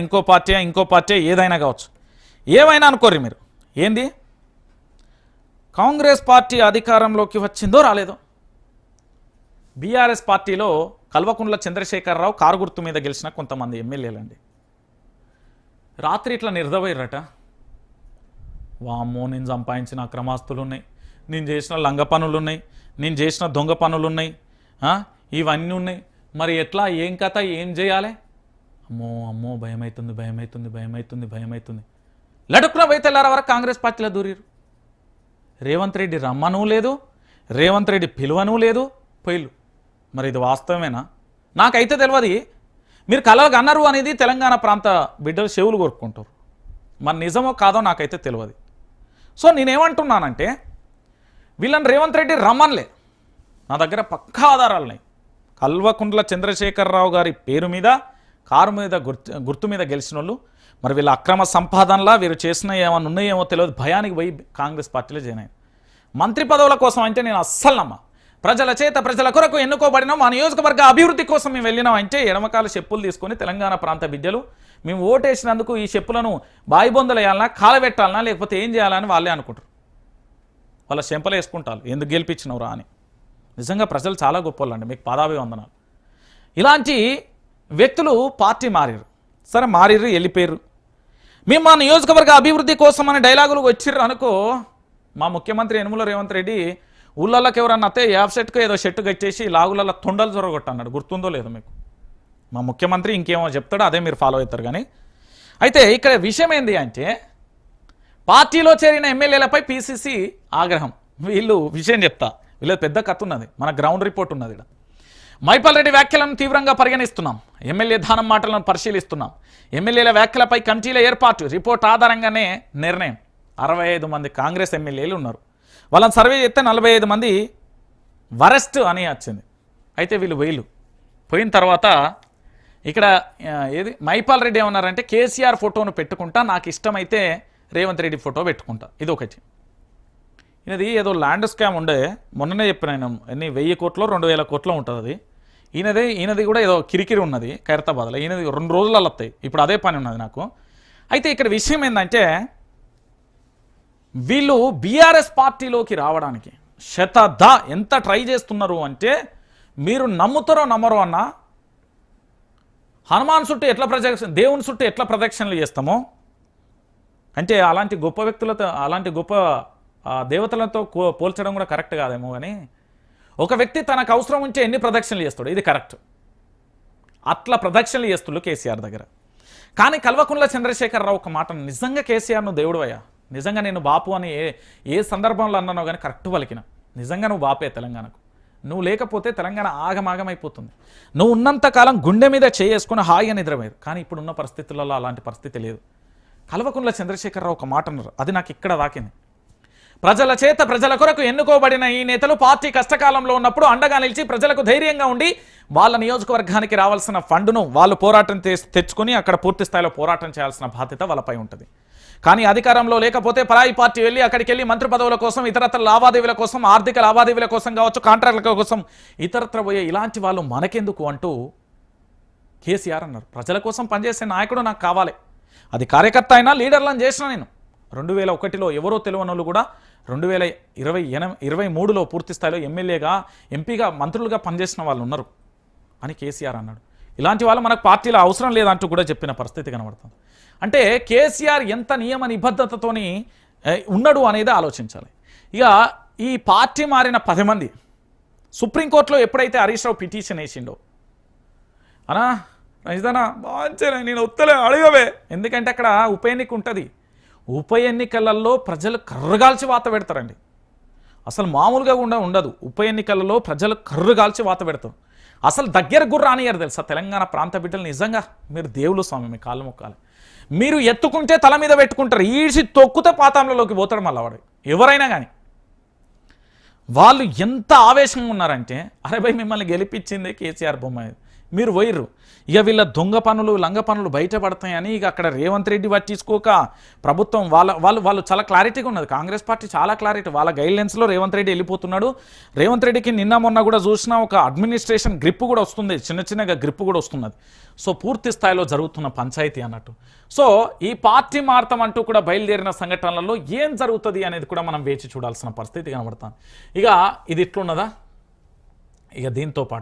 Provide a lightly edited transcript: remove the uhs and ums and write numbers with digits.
ఇంకో పార్టీ ఏదైనా కావచ్చు, ఏమైనా అనుకోర్రి మీరు. ఏంది కాంగ్రెస్ పార్టీ అధికారంలోకి వచ్చిందో రాలేదో, బీఆర్ఎస్ పార్టీలో కల్వకుంట్ల చంద్రశేఖరరావు కారు గుర్తు మీద గెలిచిన కొంతమంది ఎమ్మెల్యేలండి రాత్రి ఇట్లా నిర్దవైరట. వామ్మో, నేను సంపాదించిన అక్రమాస్తులు ఉన్నాయి, నేను చేసిన లంగ పనులు ఉన్నాయి, నేను చేసిన దొంగ పనులు ఉన్నాయి, ఇవన్నీ ఉన్నాయి, మరి ఎట్లా, ఏం కథ, ఏం చేయాలి? అమ్మో భయమవుతుంది. లడుక్కున వైతెల్లార వరకు కాంగ్రెస్ పార్టీలో దూరిరు. రేవంత్ రెడ్డి రమ్మను లేదు, రేవంత్ రెడ్డి పిలువను లేదు, పొయ్యిలు. మరి ఇది వాస్తవమేనా? నాకైతే తెలియదు. మీరు కలగా అన్నారు అనేది తెలంగాణ ప్రాంత బిడ్డలు చెవులు కొరుక్కుంటారు. మరి నిజమో కాదో నాకైతే తెలియదు. సో నేనేమంటున్నానంటే, వీళ్ళని రేవంత్ రెడ్డి రమ్మన్లే, నా దగ్గర పక్కా ఆధారాలున్నాయి. కల్వకుంట్ల చంద్రశేఖరరావు గారి పేరు మీద కారు మీద గుర్తు మీద గెలిచిన వాళ్ళు, మరి వీళ్ళ అక్రమ సంపాదనలా వీరు చేసిన ఏమన్నా ఉన్నాయేమో తెలియదు, భయానికి పోయి కాంగ్రెస్ పార్టీలో జాయిన్ అయ్యారు. మంత్రి పదవుల కోసం అంటే నేను అస్సలు నమ్మ. ప్రజల చేత ప్రజల కొరకు ఎన్నుకోబడిన మా నియోజకవర్గ అభివృద్ధి కోసం మేము వెళ్ళినాం అంటే ఎడమకాల చెప్పులు తీసుకొని తెలంగాణ ప్రాంత బిడ్డలు మేము ఓటేసినందుకు ఈ చెప్పులను బాయిబొందలు వేయాలన్నా, కాలబెట్టాలన్నా, లేకపోతే ఏం చేయాలని వాళ్ళే అనుకుంటారు. వాళ్ళ చెంపలు వేసుకుంటారు, ఎందుకు గెలిపించినవరా అని. నిజంగా ప్రజలు చాలా గొప్పవాళ్ళండి, మీకు పాదాభివందనాలు. ఇలాంటి వ్యక్తులు పార్టీ మారిరు, సరే మారిర్రు, వెళ్ళిపోయారు. మేము మా నియోజకవర్గ అభివృద్ధి కోసం అనే డైలాగులు వచ్చిర్రు అనుకో, మా ముఖ్యమంత్రి యనుమల రేవంత్ రెడ్డి ఊళ్ళకి ఎవరన్నా అతే యాప్ సెట్కు ఏదో షెట్టు కట్టేసి లాగులలో తొండలు జొరగొట్టన్నాడు, గుర్తుందో లేదో మీకు. మా ముఖ్యమంత్రి ఇంకేమో చెప్తాడో అదే మీరు ఫాలో అవుతారు. కానీ అయితే ఇక్కడ విషయం ఏంది అంటే, పార్టీలో చేరిన ఎమ్మెల్యేలపై పీసీసీ ఆగ్రహం. వీళ్ళు విషయం చెప్తా, వీళ్ళది పెద్ద కథ ఉన్నది, మన గ్రౌండ్ రిపోర్ట్ ఉన్నది. ఇక్కడ మైపాల్ రెడ్డి వ్యాఖ్యలను తీవ్రంగా పరిగణిస్తున్నాం, ఎమ్మెల్యే దానం మాటలను పరిశీలిస్తున్నాం, ఎమ్మెల్యేల వ్యాఖ్యలపై కమిటీల ఏర్పాటు, రిపోర్ట్ ఆధారంగానే నిర్ణయం. 65 మంది కాంగ్రెస్ ఎమ్మెల్యేలు ఉన్నారు, వాళ్ళని సర్వే చేస్తే 45 మంది వరెస్ట్ అని వచ్చింది. అయితే వీళ్ళు పోయిన తర్వాత ఇక్కడ ఏది మైపాల్ రెడ్డి ఏమన్నారంటే, కేసీఆర్ ఫోటోను పెట్టుకుంటా, నాకు ఇష్టమైతే రేవంత్ రెడ్డి ఫోటో పెట్టుకుంటా. ఇది ఒకటి. ఇది ఏదో ల్యాండ్ స్కామ్ ఉండే, మొన్ననే చెప్పిన ఆయన, ఎన్ని 1000 కోట్లో 2000 కోట్లో ఉంటుంది అది. ఈయనది కూడా ఏదో కిరికిరి ఉన్నది ఖైరతాబాద్లో, ఈయనది 2 రోజులలో వస్తాయి. ఇప్పుడు అదే పని ఉన్నది నాకు. అయితే ఇక్కడ విషయం ఏంటంటే, వీళ్ళు బీఆర్ఎస్ పార్టీలోకి రావడానికి ఎంత ట్రై చేస్తున్నారు అంటే, మీరు నమ్ముతారో నమ్మరో అన్న, హనుమాన్ చుట్టూ ఎట్లా దేవుని చుట్టూ ఎట్లా ప్రదక్షిణలు చేస్తామో అంటే, అలాంటి గొప్ప వ్యక్తులతో, అలాంటి గొప్ప దేవతలతో పోల్చడం కూడా కరెక్ట్ కాదేమో. కానీ ఒక వ్యక్తి తనకు అవసరం ఉంటే ఎన్ని ప్రదక్షిణలు చేస్తాడు, ఇది కరెక్ట్. అట్లా ప్రదక్షిణలు చేస్తుళ్ళు కేసీఆర్ దగ్గర. కానీ కల్వకుంట్ల చంద్రశేఖరరావు ఒక మాట, నిజంగా కేసీఆర్ నువ్వు దేవుడువయ్యా, నిజంగా నేను బాపు అని ఏ సందర్భంలో అన్నానో కానీ కరెక్ట్ పలికిన. నిజంగా నువ్వు బాపే తెలంగాణకు, నువ్వు లేకపోతే తెలంగాణ ఆగమాగమైపోతుంది. నువ్వు ఉన్నంతకాలం గుండె మీద చేసుకుని హాయిగా నిద్రపోయారు. కానీ ఇప్పుడున్న పరిస్థితులలో అలాంటి పరిస్థితి లేదు. కల్వకుంట్ల చంద్రశేఖరరావు ఒక మాట అన్నారు, అది నాకు ఇక్కడ దాకింది. ప్రజల చేత ప్రజల కొరకు ఎన్నుకోబడిన ఈ నేతలు పార్టీ కష్టకాలంలో ఉన్నప్పుడు అండగా నిలిచి ప్రజలకు ధైర్యంగా ఉండి వాళ్ళ నియోజకవర్గానికి రావాల్సిన ఫండ్ను వాళ్ళు పోరాటం తెచ్చుకొని అక్కడ పూర్తి స్థాయిలో పోరాటం చేయాల్సిన బాధ్యత వాళ్ళపై ఉంటుంది. కానీ అధికారంలో లేకపోతే పరాయి పార్టీ వెళ్ళి అక్కడికి వెళ్ళి మంత్రి పదవుల కోసం, ఇతరత్ర లావాదేవీల కోసం, ఆర్థిక లావాదేవీల కోసం కావచ్చు, కాంట్రాక్టుల కోసం ఇతరత్ర పోయే ఇలాంటి వాళ్ళు మనకెందుకు అంటూ కేసీఆర్ అన్నారు. ప్రజల కోసం పనిచేసే నాయకుడు నాకు కావాలి, అది కార్యకర్త అయినా లీడర్లను చేసిన నేను. 2001లో ఎవరో తెలియనోళ్ళు కూడా 2023లో పూర్తి స్థాయిలో ఎమ్మెల్యేగా, ఎంపీగా, మంత్రులుగా పనిచేసిన వాళ్ళు ఉన్నారు అని కేసీఆర్ అన్నాడు. ఇలాంటి వాళ్ళు మనకు పార్టీలో అవసరం లేదంటూ కూడా చెప్పిన పరిస్థితి కనబడుతుంది. అంటే కేసీఆర్ ఎంత నియమ నిబద్ధతతోని ఉన్నాడు అనేది ఆలోచించాలి. ఇక ఈ పార్టీ మారిన 10 మంది సుప్రీంకోర్టులో ఎప్పుడైతే హరీష్ రావు పిటిషన్ వేసిండో, అనా రైదానా బాగా నేను ఉత్తలే అడగవే, ఎందుకంటే అక్కడ ఉప ఎన్నిక ఉంటుంది. ఉప ఎన్నికలలో ప్రజలు కర్రగాల్చి వాత పెడతారండి, అసలు మామూలుగా కూడా ఉండదు. ఉప ఎన్నికలలో ప్రజలు కర్రగాల్చి వాత పెడతారు, అసలు దగ్గర గుర్ర రానియారు తెలుసా తెలంగాణ ప్రాంత బిడ్డలు. నిజంగా మీరు దేవుళ్ళు స్వామి, మీ కాళ్ళు మొక్కాలి. మీరు ఎత్తుకుంటే తల మీద పెట్టుకుంటారు, ఈడ్చి తొక్కుతే పాతాంలలోకి పోతాడు మళ్ళీ వాడు. ఎవరైనా కానీ వాళ్ళు ఎంత ఆవేశంగా ఉన్నారంటే, అరే భయ్ మిమ్మల్ని గెలిపించిందే కేసీఆర్ బొమ్మ, మీరు పోయిర్రు. ఇక వీళ్ళ దొంగ పనులు లంగ పనులు బయటపడతాయని ఇక అక్కడ రేవంత్ రెడ్డి పట్టించుకోక ప్రభుత్వం వాళ్ళు చాలా క్లారిటీగా ఉన్నది. కాంగ్రెస్ పార్టీ చాలా క్లారిటీ, వాళ్ళ గైడ్లైన్స్లో రేవంత్ రెడ్డి వెళ్ళిపోతున్నాడు. రేవంత్ రెడ్డికి నిన్న మొన్న కూడా చూసినా ఒక అడ్మినిస్ట్రేషన్ గ్రిప్ కూడా వస్తుంది, చిన్నగా గ్రిప్ కూడా వస్తున్నది. సో పూర్తి స్థాయిలో జరుగుతున్న పంచాయతీ అన్నట్టు. సో ఈ పార్టీ మారుతామంటూ కూడా బయలుదేరిన సంఘటనలలో ఏం జరుగుతుంది అనేది కూడా మనం వేచి చూడాల్సిన పరిస్థితి కనబడుతుంది. ఇక ఇది ఇట్లున్నదా, ఇక దీంతో పాటు